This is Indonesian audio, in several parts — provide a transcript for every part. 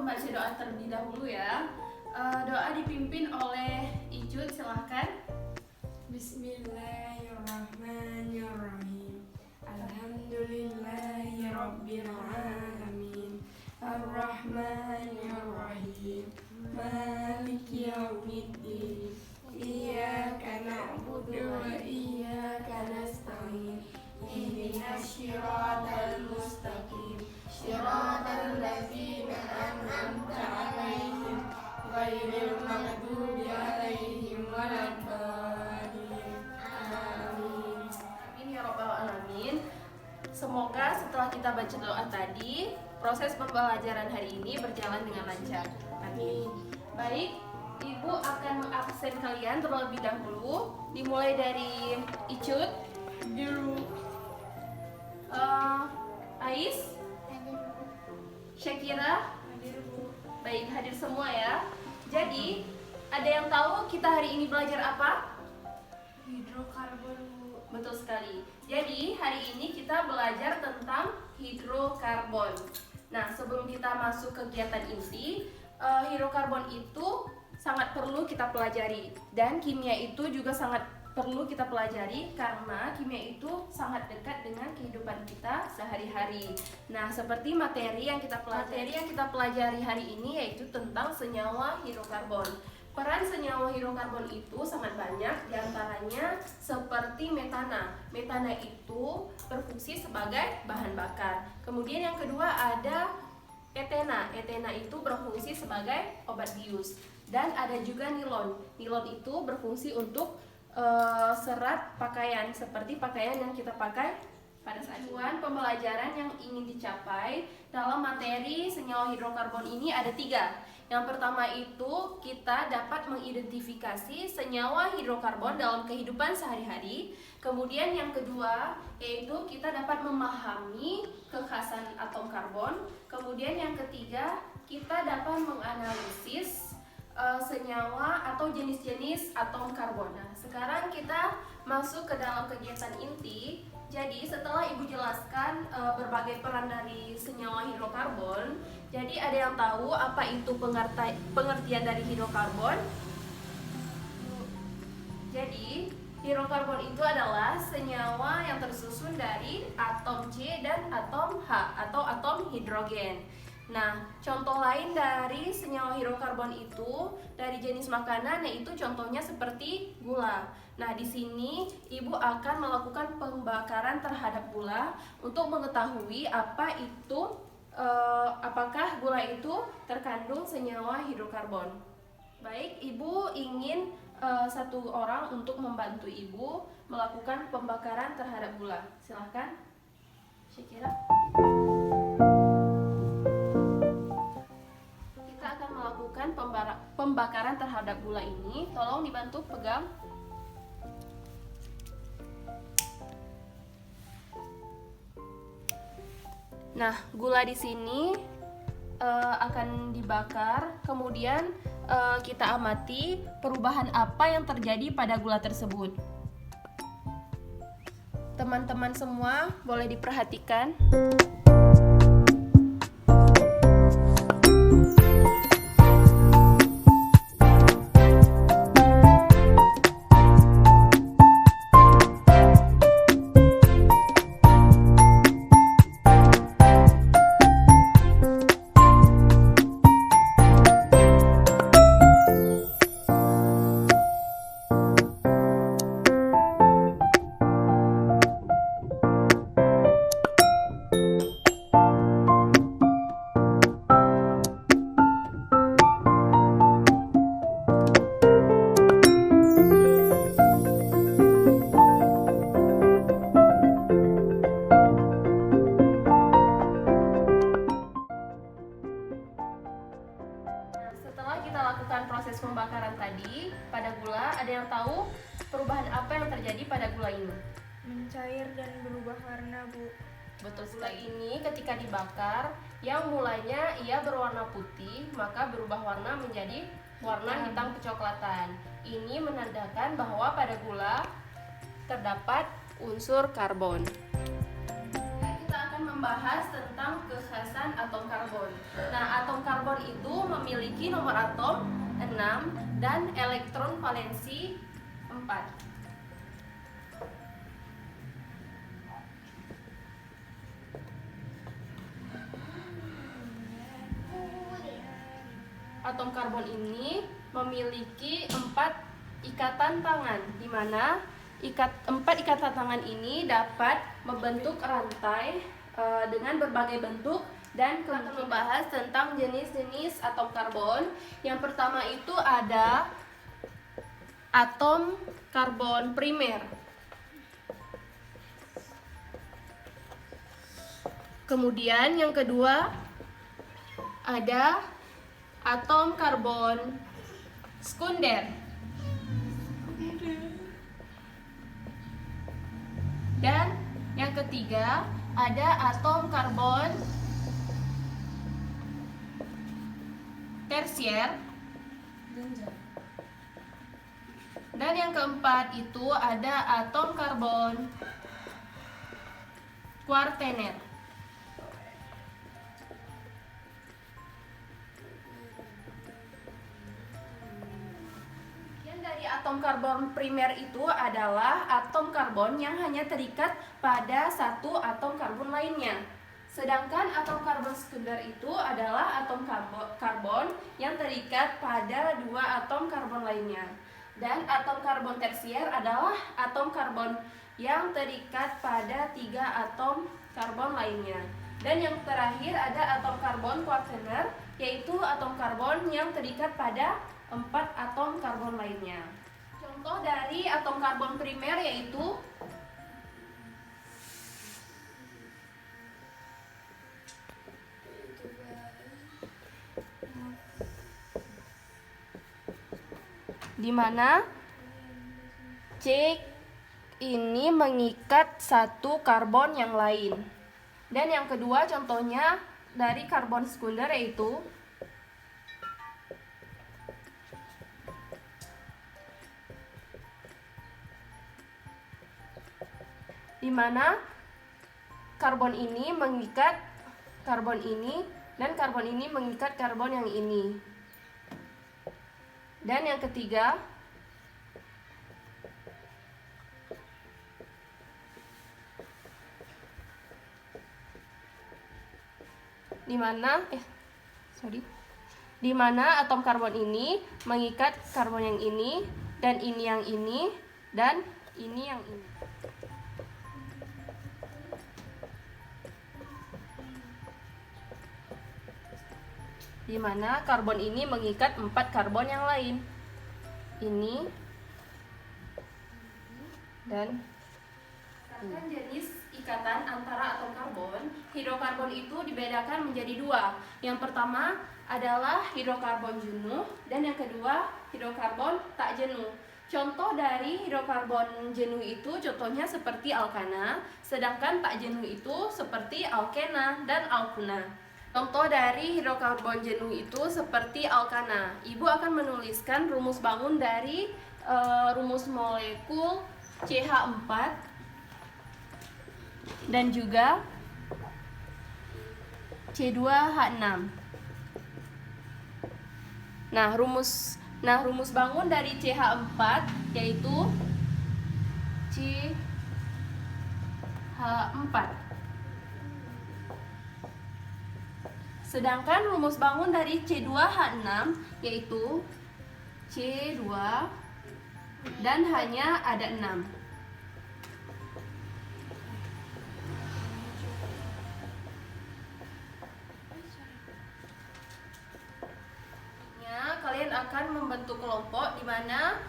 membaca doa terlebih dahulu ya. Doa dipimpin oleh Ijud, silahkan. Bismillahirrahmanirrahim. Alhamdulillahirabbil alamin. Arrahmanirrahim. Maliki yaumiddin. Iyyaka na'budu wa iyyaka nasta'in. Ihdinas siratal mustaqim. Siratal ladzina an'amta 'alaihim ghairil maghdubi 'alaihim waladdallin. Amin. Amin ya rabbal alamin. Semoga setelah kita baca doa tadi, proses pembelajaran hari ini berjalan dengan lancar. Amin. Baik, Ibu akan mengabsen kalian terlebih dahulu. Dimulai dari Ijud, Ais, Syakira. Baik, hadir semua ya. Jadi, ada yang tahu kita hari ini belajar apa? Hidrokarbon, Bu. Betul sekali. Jadi, hari ini kita belajar tentang hidrokarbon. Nah, sebelum kita masuk kegiatan inti, hidrokarbon itu sangat perlu kita pelajari. Dan kimia itu juga sangat perlu kita pelajari karena kimia itu sangat dekat dengan kehidupan kita sehari-hari. Nah, seperti materi yang kita pelajari hari ini yaitu tentang senyawa hidrokarbon. Peran senyawa hidrokarbon itu sangat banyak, diantaranya seperti metana. Metana itu berfungsi sebagai bahan bakar. Kemudian yang kedua ada etena. Etena itu berfungsi sebagai obat bius. Dan ada juga nilon. Nilon itu berfungsi untuk serat pakaian, seperti pakaian yang kita pakai pada saat tujuan pembelajaran yang ingin dicapai dalam materi senyawa hidrokarbon ini ada 3. Yang pertama itu kita dapat mengidentifikasi senyawa hidrokarbon dalam kehidupan sehari-hari. Kemudian yang kedua yaitu kita dapat memahami kekhasan atom karbon. Kemudian yang ketiga kita dapat menganalisis senyawa atau jenis-jenis atom karbon. Nah, sekarang kita masuk ke dalam kegiatan inti. Jadi setelah Ibu jelaskan berbagai peran dari senyawa hidrokarbon, jadi ada yang tahu apa itu pengertian dari hidrokarbon? Jadi hidrokarbon itu adalah senyawa yang tersusun dari atom C dan atom H atau atom hidrogen. Nah, contoh lain dari senyawa hidrokarbon itu dari jenis makanan yaitu contohnya seperti gula. Nah, di sini Ibu akan melakukan pembakaran terhadap gula untuk mengetahui apakah gula itu terkandung senyawa hidrokarbon. Baik, Ibu ingin satu orang untuk membantu Ibu melakukan pembakaran terhadap gula. Silahkan, Syakira. Melakukan pembakaran terhadap gula ini, tolong dibantu pegang. Nah, gula di sini akan dibakar, kemudian kita amati perubahan apa yang terjadi pada gula tersebut. Teman-teman semua boleh diperhatikan. Proses pembakaran tadi pada gula, ada yang tahu perubahan apa yang terjadi pada gula ini? Mencair dan berubah warna, Bu. Betul sekali. Ini ketika dibakar, yang mulanya ia berwarna putih, maka berubah warna menjadi warna hitam kecoklatan. Ini menandakan bahwa pada gula terdapat unsur karbon. Kita akan membahas tentang kekhasan atom karbon. Nah, atom karbon itu memiliki nomor atom 6 dan elektron valensi 4. Atom karbon ini memiliki 4 ikatan tangan, di mana 4 ikatan tangan ini dapat membentuk rantai dengan berbagai bentuk. Dan kita akan membahas tentang jenis-jenis atom karbon. Yang pertama itu ada atom karbon primer. Kemudian yang kedua ada atom karbon sekunder. Dan yang ketiga ada atom karbon tersier. Dan yang keempat itu ada atom karbon kuartener. Dari atom karbon primer itu adalah atom karbon yang hanya terikat pada satu atom karbon lainnya. Sedangkan atom karbon sekunder itu adalah atom karbon yang terikat pada 2 atom karbon lainnya. Dan atom karbon tersier adalah atom karbon yang terikat pada 3 atom karbon lainnya. Dan yang terakhir ada atom karbon kuartener, yaitu atom karbon yang terikat pada 4 atom karbon lainnya. Contoh dari atom karbon primer yaitu di mana C ini mengikat satu karbon yang lain. Dan yang kedua contohnya dari karbon sekunder yaitu di mana karbon ini mengikat karbon ini dan karbon ini mengikat karbon yang ini. Dan yang ketiga di mana atom karbon ini mengikat karbon yang ini dan ini yang ini dan ini yang ini. Di mana karbon ini mengikat 4 karbon yang lain. Ini dan berdasarkan jenis ikatan antara atom karbon, hidrokarbon itu dibedakan menjadi 2. Yang pertama adalah hidrokarbon jenuh dan yang kedua hidrokarbon tak jenuh. Contoh dari hidrokarbon jenuh itu contohnya seperti alkana, sedangkan tak jenuh itu seperti alkena dan alkuna. Contoh dari hidrokarbon jenuh itu seperti alkana. Ibu akan menuliskan rumus bangun dari rumus molekul CH4 dan juga C2H6. Nah, rumus bangun dari CH4 yaitu CH4. Sedangkan rumus bangun dari C2H6 yaitu C2 dan hanya ada 6. Kalian akan membentuk kelompok di mana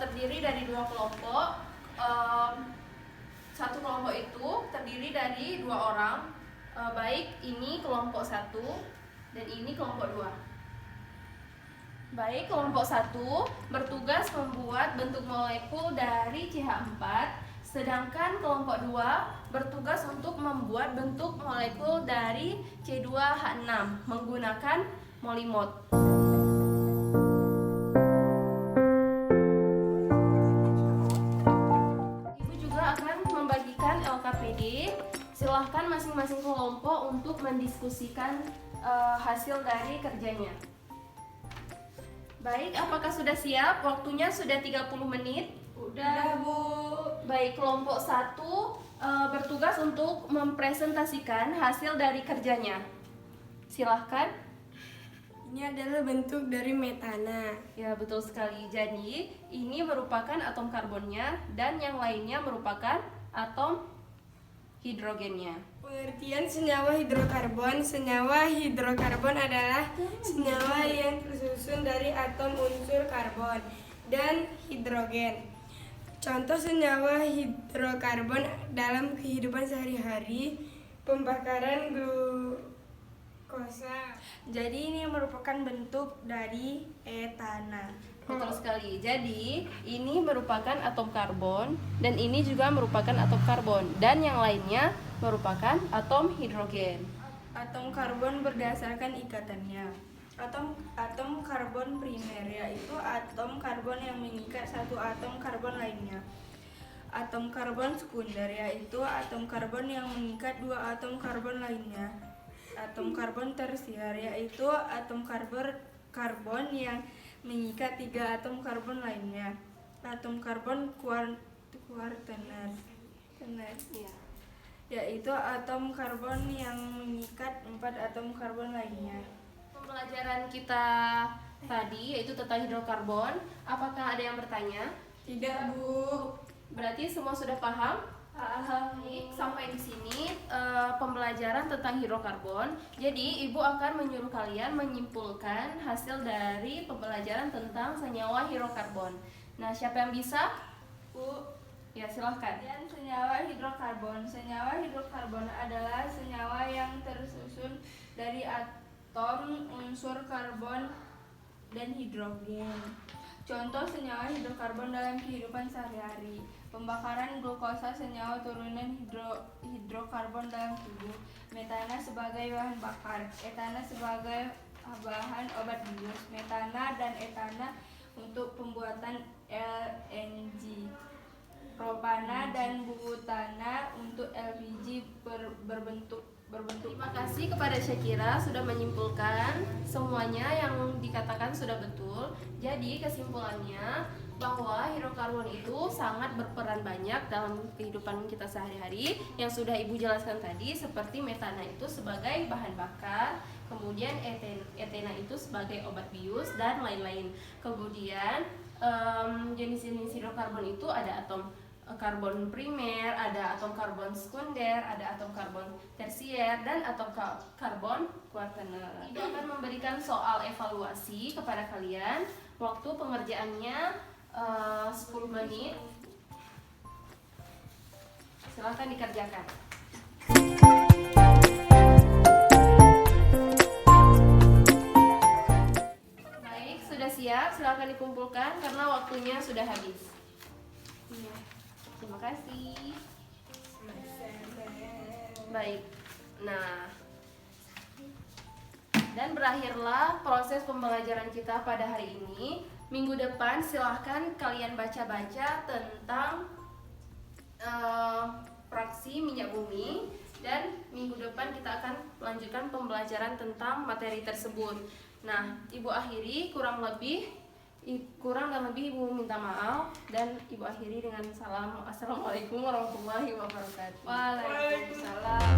terdiri dari 2 kelompok. Satu kelompok itu terdiri dari 2 orang. Baik ini kelompok 1 dan ini kelompok 2. Baik, kelompok 1 bertugas membuat bentuk molekul dari CH4, sedangkan kelompok 2 bertugas untuk membuat bentuk molekul dari C2H6 menggunakan molimod. Ibu juga akan membagikan LKPD. Silahkan masing-masing kelompok untuk mendiskusikan hasil dari kerjanya. Baik, apakah sudah siap? Waktunya sudah 30 menit. Udah, Bu. Baik, kelompok 1 bertugas untuk mempresentasikan hasil dari kerjanya. Silahkan. Ini adalah bentuk dari metana. Ya, betul sekali. Jadi, ini merupakan atom karbonnya dan yang lainnya merupakan atom hidrogennya. Pengertian senyawa hidrokarbon. Senyawa hidrokarbon adalah senyawa yang tersusun dari atom unsur karbon dan hidrogen. Contoh senyawa hidrokarbon dalam kehidupan sehari-hari: pembakaran glukosa. Jadi ini merupakan bentuk dari etana. Betul sekali. Jadi, ini merupakan atom karbon dan ini juga merupakan atom karbon dan yang lainnya merupakan atom hidrogen. Atom karbon berdasarkan ikatannya. Atom karbon primer yaitu atom karbon yang mengikat satu atom karbon lainnya. Atom karbon sekunder yaitu atom karbon yang mengikat dua atom karbon lainnya. Atom karbon tersier yaitu atom karbon yang mengikat tiga atom karbon lainnya. Atom karbon kuartener yaitu atom karbon yang mengikat empat atom karbon lainnya. Pembelajaran kita tadi yaitu tentang hidrokarbon. Apakah ada yang bertanya? Tidak, Bu. Berarti semua sudah paham? Sampai di sini pembelajaran tentang hidrokarbon. Jadi ibu akan menyuruh kalian menyimpulkan hasil dari pembelajaran tentang senyawa hidrokarbon. Nah, siapa yang bisa? Bu. Ya, silahkan. Dan senyawa hidrokarbon. Senyawa hidrokarbon adalah senyawa yang tersusun dari atom unsur karbon dan hidrogen. Contoh senyawa hidrokarbon dalam kehidupan sehari-hari: pembakaran glukosa, senyawa turunan hidrokarbon dalam tubuh; metana sebagai bahan bakar; etana sebagai bahan obat bius; metana dan etana untuk pembuatan LNG; propana dan butana untuk LPG berbentuk. Terima kasih kepada Syakira sudah menyimpulkan semuanya yang dikatakan sudah betul. Jadi kesimpulannya bahwa hidrokarbon itu sangat berperan banyak dalam kehidupan kita sehari-hari yang sudah ibu jelaskan tadi, seperti metana itu sebagai bahan bakar, kemudian etena itu sebagai obat bius dan lain-lain. Kemudian jenis-jenis hidrokarbon itu ada atom karbon primer, ada atom karbon sekunder, ada atom karbon tersier, dan atom karbon kuartener. Ibu akan memberikan soal evaluasi kepada kalian. Waktu pengerjaannya 10 menit. Silakan dikerjakan. Baik, sudah siap. Silakan dikumpulkan karena waktunya sudah habis. Terima kasih. Baik. Nah, dan berakhirlah proses pembelajaran kita pada hari ini. Minggu depan silahkan kalian baca-baca tentang fraksi minyak bumi, dan minggu depan kita akan melanjutkan pembelajaran tentang materi tersebut. Nah, ibu akhiri kurang dan lebih ibu minta maaf, dan ibu akhiri dengan salam. Assalamualaikum warahmatullahi wabarakatuh. Waalaikumsalam.